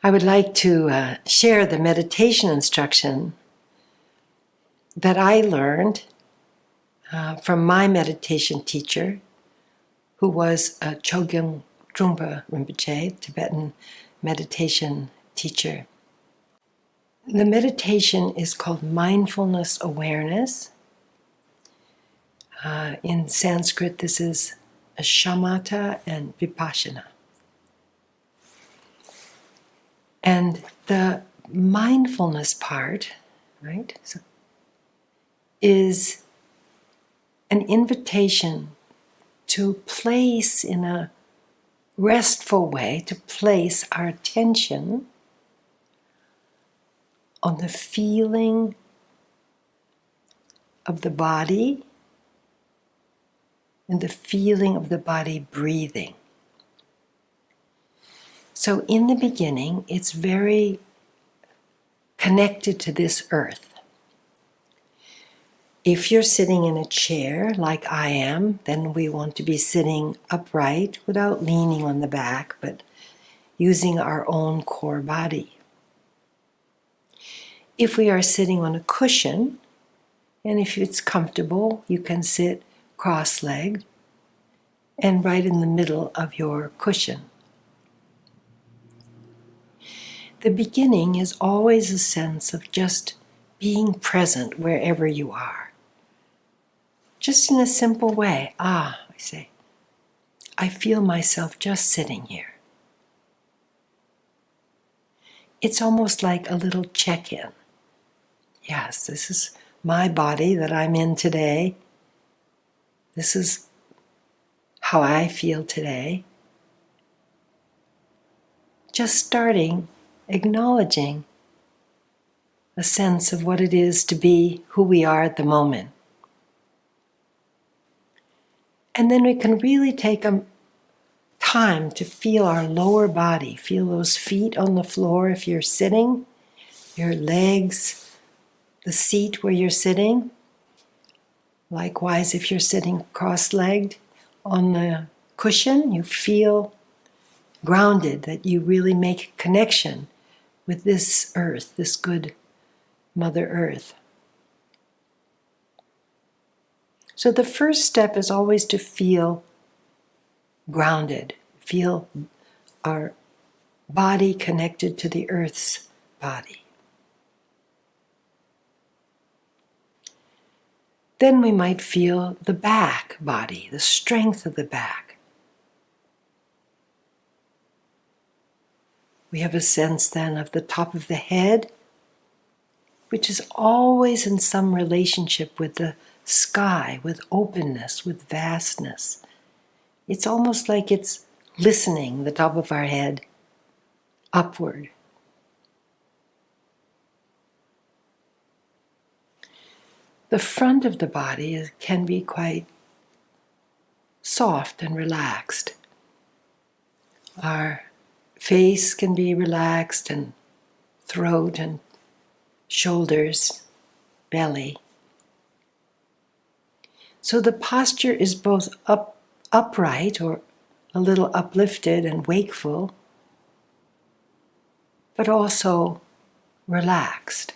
I would like to share the meditation instruction that I learned from my meditation teacher, who was Chogyam Trungpa Rinpoche, Tibetan meditation teacher. The meditation is called mindfulness awareness. In Sanskrit, this is shamatha and vipassana. And the mindfulness part, right, is an invitation to place in a restful way, to place our attention on the feeling of the body and the feeling of the body breathing. So in the beginning, it's very connected to this earth. If you're sitting in a chair like I am, then we want to be sitting upright without leaning on the back, but using our own core body. If we are sitting on a cushion, and if it's comfortable, you can sit cross-legged and right in the middle of your cushion. The beginning is always a sense of just being present wherever you are. Just in a simple way. I say, I feel myself just sitting here. It's almost like a little check-in. Yes, this is my body that I'm in today. This is how I feel today. Just starting, acknowledging a sense of what it is to be who we are at the moment. And then we can really take a time to feel our lower body, feel those feet on the floor if you're sitting, your legs, the seat where you're sitting. Likewise, if you're sitting cross-legged on the cushion, you feel grounded, that you really make a connection with this earth, this good Mother Earth. So the first step is always to feel grounded, feel our body connected to the earth's body. Then we might feel the back body, the strength of the back. We have a sense then of the top of the head, which is always in some relationship with the sky, with openness, with vastness. It's almost like it's listening, the top of our head, upward. The front of the body can be quite soft and relaxed. Our face can be relaxed, and throat and shoulders, belly. So the posture is both upright or a little uplifted and wakeful, but also relaxed.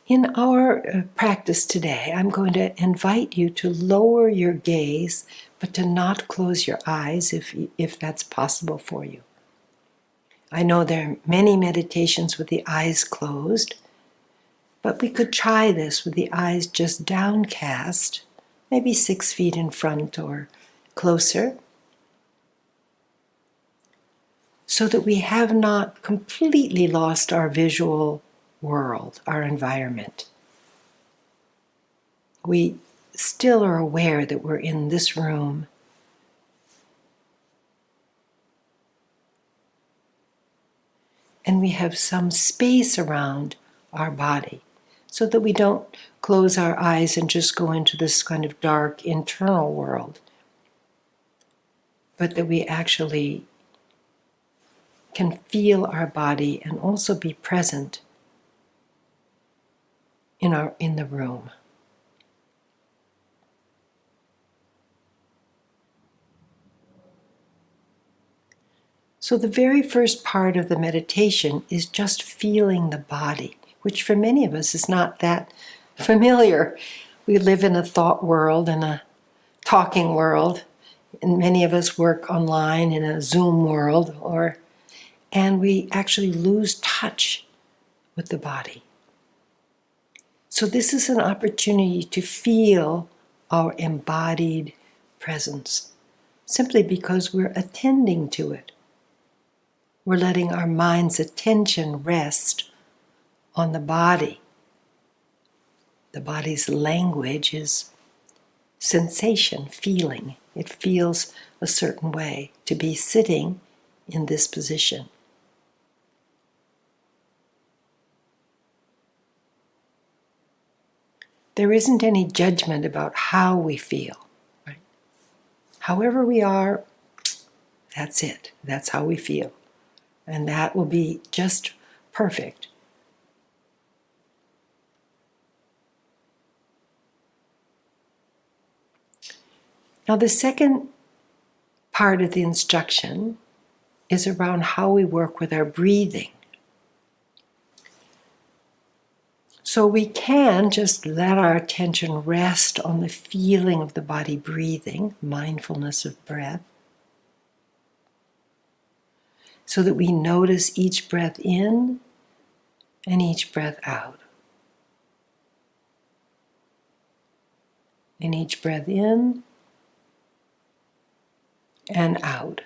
In our practice today, I'm going to invite you to lower your gaze, but to not close your eyes if that's possible for you. I know there are many meditations with the eyes closed, but we could try this with the eyes just downcast, maybe 6 feet in front or closer, so that we have not completely lost our visual world, our environment. We still are aware that we're in this room. And we have some space around our body so that we don't close our eyes and just go into this kind of dark internal world, but that we actually can feel our body and also be present in the room. So the very first part of the meditation is just feeling the body, which for many of us is not that familiar. We live in a thought world and a talking world, and many of us work online in a Zoom world, and we actually lose touch with the body. So this is an opportunity to feel our embodied presence, simply because we're attending to it. We're letting our mind's attention rest on the body. The body's language is sensation, feeling. It feels a certain way to be sitting in this position. There isn't any judgment about how we feel. Right? However we are, that's it. That's how we feel. And that will be just perfect. Now, the second part of the instruction is around how we work with our breathing. So we can just let our attention rest on the feeling of the body breathing, mindfulness of breath, so that we notice each breath in and each breath out. And each breath in and out.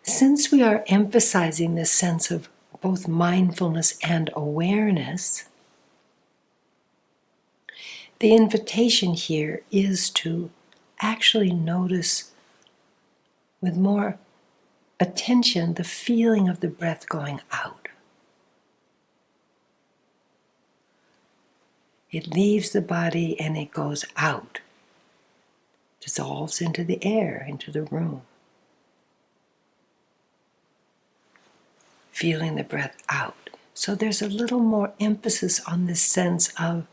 Since we are emphasizing this sense of both mindfulness and awareness, the invitation here is to actually notice with more attention the feeling of the breath going out. It leaves the body and it goes out, dissolves into the air, into the room. Feeling the breath out. So there's a little more emphasis on this sense of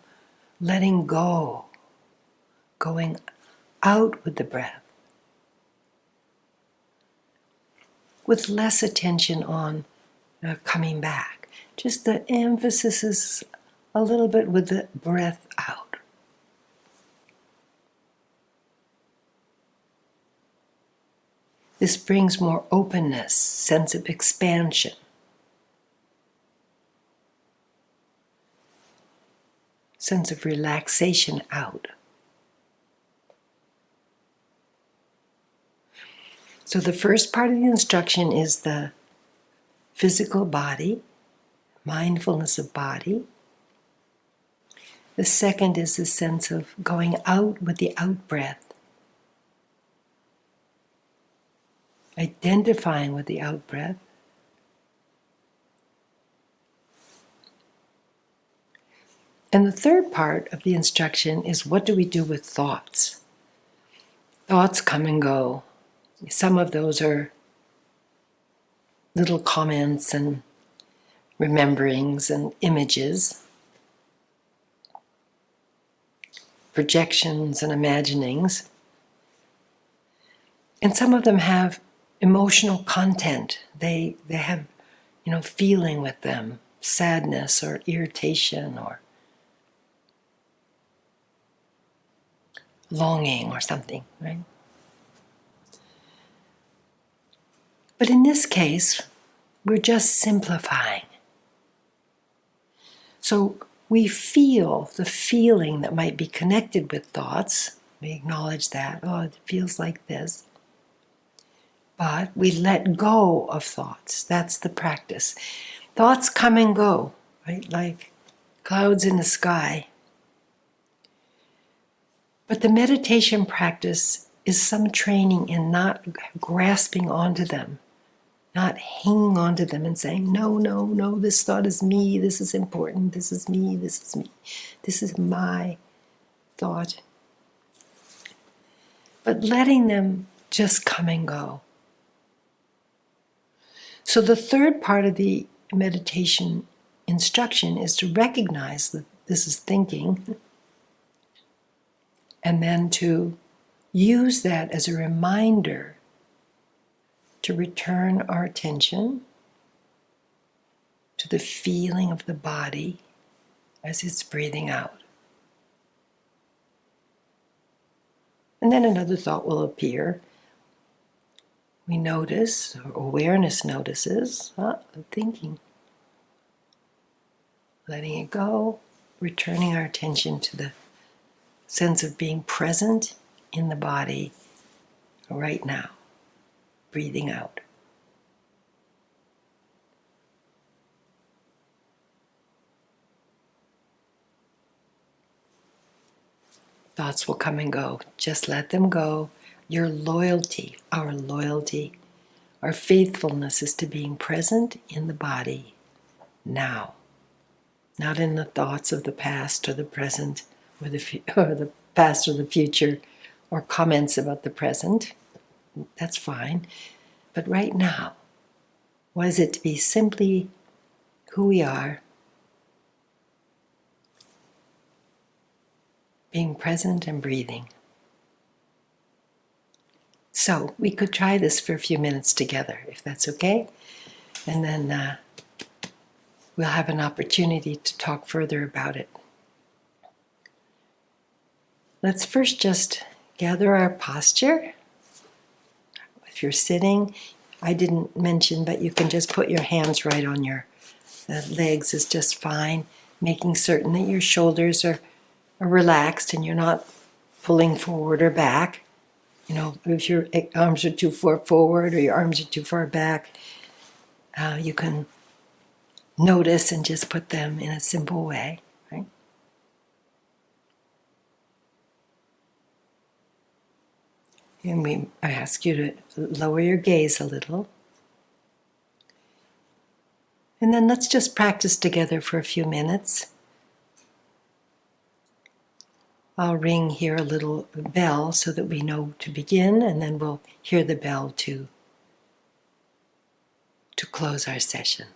letting go, going out with the breath, with less attention on coming back. Just the emphasis is a little bit with the breath out. This brings more openness, sense of expansion. Sense of relaxation out. So the first part of the instruction is the physical body, mindfulness of body. The second is the sense of going out with the out breath, identifying with the out breath. And the third part of the instruction is, what do we do with thoughts? Thoughts come and go. Some of those are little comments and rememberings and images, projections and imaginings. And some of them have emotional content. They have, feeling with them, sadness or irritation or longing or something, right? But in this case, we're just simplifying. So we feel the feeling that might be connected with thoughts. We acknowledge that, it feels like this. But we let go of thoughts. That's the practice. Thoughts come and go, right? Like clouds in the sky. But the meditation practice is some training in not grasping onto them, not hanging onto them and saying, no, this thought is me, this is important, this is me, this is my thought. But letting them just come and go. So the third part of the meditation instruction is to recognize that this is thinking, and then to use that as a reminder to return our attention to the feeling of the body as it's breathing out. And then another thought will appear. We notice, or awareness notices, I'm thinking. Letting it go, returning our attention to the sense of being present in the body right now, breathing out. Thoughts will come and go. Just let them go. Your loyalty, our faithfulness is to being present in the body now, not in the thoughts of the past or the present or the past or the future or comments about the present. That's fine. But right now, what is it to be simply who we are, being present and breathing? So we could try this for a few minutes together, if that's okay. And then we'll have an opportunity to talk further about it. Let's first just gather our posture. If you're sitting, I didn't mention, but you can just put your hands right on your legs is just fine, making certain that your shoulders are relaxed and you're not pulling forward or back. You know, if your arms are too far forward or your arms are too far back, you can notice and just put them in a simple way, right? And I ask you to lower your gaze a little. And then let's just practice together for a few minutes. I'll ring here a little bell so that we know to begin, and then we'll hear the bell to close our session.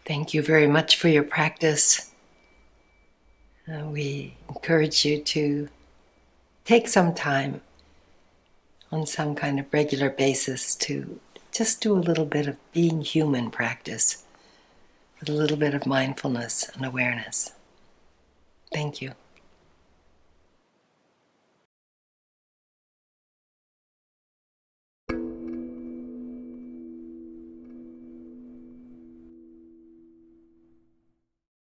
Thank you very much for your practice. We encourage you to take some time on some kind of regular basis to just do a little bit of being human practice with a little bit of mindfulness and awareness. Thank you.